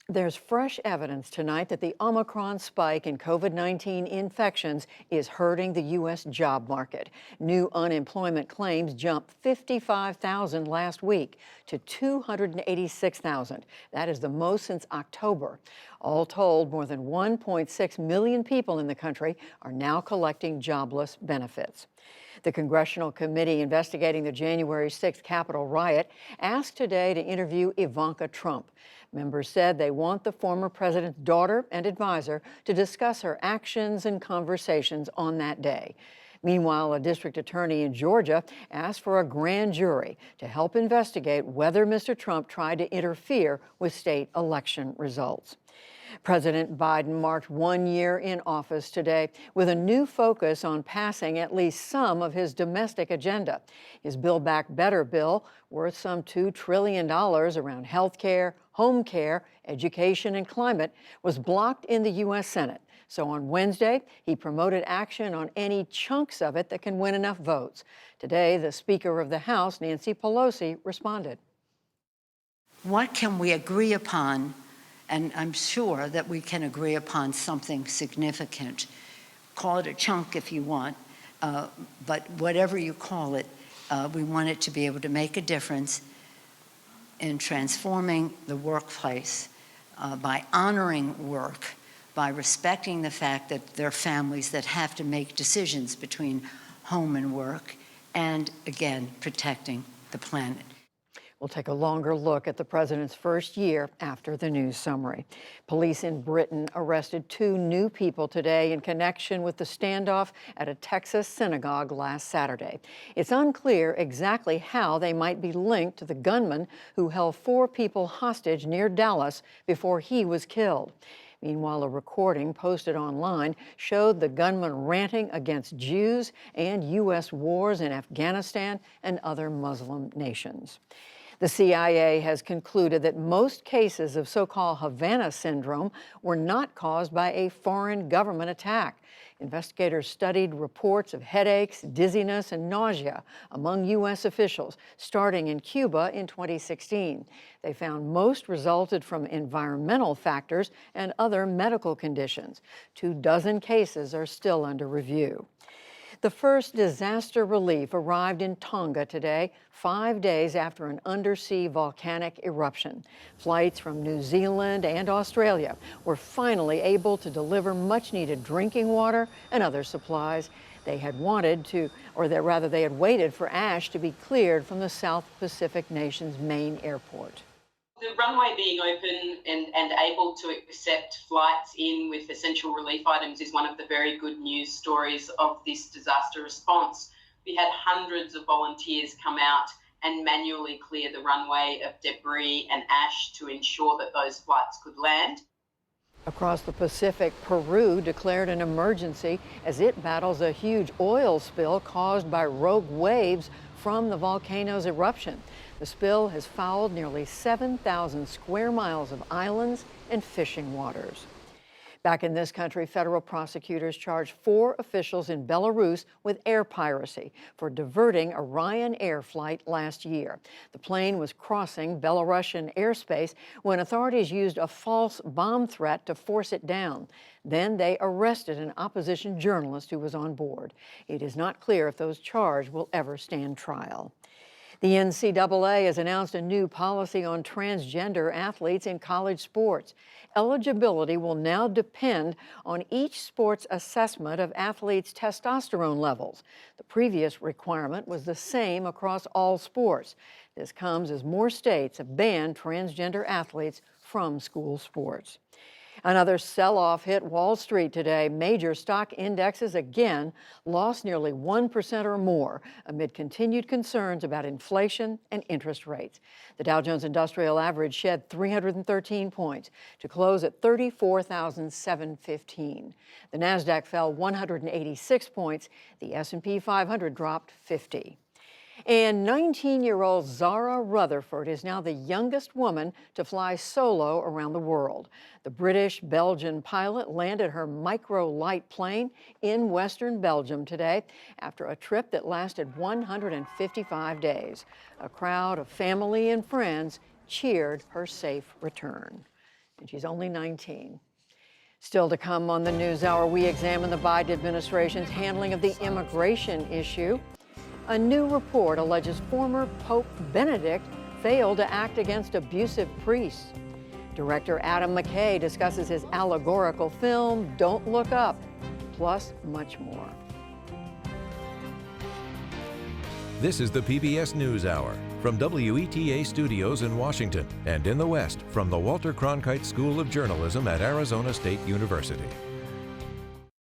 There's fresh evidence tonight that the Omicron spike in COVID-19 infections is hurting the U.S. job market. New unemployment claims jumped 55,000 last week to 286,000. That is the most since October. All told, more than 1.6 million people in the country are now collecting jobless benefits. The congressional committee investigating the January 6th Capitol riot asked today to interview Ivanka Trump. Members said they want the former president's daughter and advisor to discuss her actions and conversations on that day. Meanwhile, a district attorney in Georgia asked for a grand jury to help investigate whether Mr. Trump tried to interfere with state election results. President Biden marked 1 year in office today with a new focus on passing at least some of his domestic agenda. His Build Back Better bill, worth some $2 trillion around health care, home care, education, and climate, was blocked in the U.S. Senate. So on Wednesday, he promoted action on any chunks of it that can win enough votes. Today, the Speaker of the House, Nancy Pelosi, responded. What can we agree upon? And I'm sure that we can agree upon something significant. Call it a chunk if you want, but whatever you call it, we want it to be able to make a difference in transforming the workplace by honoring work, by respecting the fact that there are families that have to make decisions between home and work, and again, protecting the planet. We'll take a longer look at the president's first year after the news summary. Police in Britain arrested 2 new people today in connection with the standoff at a Texas synagogue last Saturday. It's unclear exactly how they might be linked to the gunman who held 4 people hostage near Dallas before he was killed. Meanwhile, a recording posted online showed the gunman ranting against Jews and U.S. wars in Afghanistan and other Muslim nations. The CIA has concluded that most cases of so-called Havana syndrome were not caused by a foreign government attack. Investigators studied reports of headaches, dizziness, and nausea among U.S. officials starting in Cuba in 2016. They found most resulted from environmental factors and other medical conditions. 24 cases are still under review. The first disaster relief arrived in Tonga today, 5 days after an undersea volcanic eruption. Flights from New Zealand and Australia were finally able to deliver much-needed drinking water and other supplies. They had they had waited for ash to be cleared from the South Pacific nation's main airport. The runway being open and able to accept flights in with essential relief items is one of the very good news stories of this disaster response. We had hundreds of volunteers come out and manually clear the runway of debris and ash to ensure that those flights could land. Across the Pacific, Peru declared an emergency as it battles a huge oil spill caused by rogue waves from the volcano's eruption. The spill has fouled nearly 7,000 square miles of islands and fishing waters. Back in this country, federal prosecutors charged 4 officials in Belarus with air piracy for diverting a Ryanair flight last year. The plane was crossing Belarusian airspace when authorities used a false bomb threat to force it down. Then they arrested an opposition journalist who was on board. It is not clear if those charged will ever stand trial. The NCAA has announced a new policy on transgender athletes in college sports. Eligibility will now depend on each sport's assessment of athletes' testosterone levels. The previous requirement was the same across all sports. This comes as more states have banned transgender athletes from school sports. Another sell-off hit Wall Street today. Major stock indexes again lost nearly 1% or more amid continued concerns about inflation and interest rates. The Dow Jones Industrial Average shed 313 points to close at 34,715. The Nasdaq fell 186 points. The S&P 500 dropped 50. And 19-year-old Zara Rutherford is now the youngest woman to fly solo around the world. The British-Belgian pilot landed her micro-light plane in western Belgium today after a trip that lasted 155 days. A crowd of family and friends cheered her safe return. and she's only 19. Still to come on the NewsHour, we examine the Biden administration's handling of the immigration issue. A new report alleges former Pope Benedict failed to act against abusive priests. Director Adam McKay discusses his allegorical film, Don't Look Up, plus much more. This is the PBS NewsHour from WETA Studios in Washington and in the West from the Walter Cronkite School of Journalism at Arizona State University.